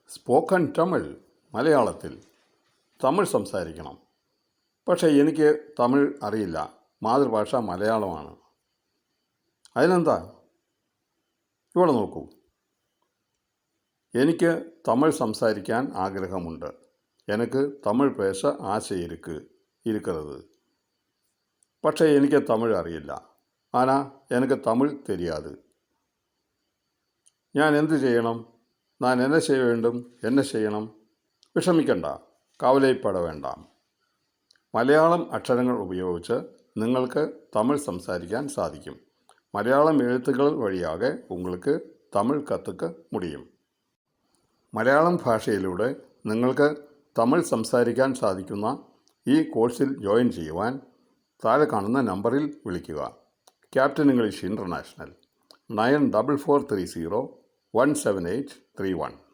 Spoken Tamil മലയാളത്തിൽ തമിഴ് സംസാരിക്കണം. പക്ഷേ എനിക്ക് തമിഴ് അറിയില്ല, മാതൃഭാഷ മലയാളമാണ്. അതിനെന്താ? ഇവിടെ നോക്കൂ. എനിക്ക് തമിഴ് സംസാരിക്കാൻ ആഗ്രഹമുണ്ട്. എനിക്ക് തമിഴ് പേശ ആശ இருக்கிறது. പക്ഷേ എനിക്ക് തമിഴ് അറിയില്ല. ஆனால் எனக்கு தமிழ் தெரியாது. ഞാൻ എന്ത് ചെയ്യണം? ഞാൻ എന്നെ ചെയ്യ വേണ്ടും? എന്നെ ചെയ്യണം? വിഷമിക്കണ്ട, കവലൈപ്പട വേണ്ട. മലയാളം അക്ഷരങ്ങൾ ഉപയോഗിച്ച് നിങ്ങൾക്ക് തമിഴ് സംസാരിക്കാൻ സാധിക്കും. മലയാളം എഴുത്തുകൾ വഴിയാകെ உங்களுக்கு തമിഴ് കற்றுക്ക മുടിയും. മലയാളം ഭാഷയിലൂടെ നിങ്ങൾക്ക് തമിഴ് സംസാരിക്കാൻ സാധിക്കുന്ന ഈ കോഴ്സിൽ ജോയിൻ ചെയ്യുവാൻ താഴെ കാണുന്ന നമ്പറിൽ വിളിക്കുക. Captain English international 9443017831.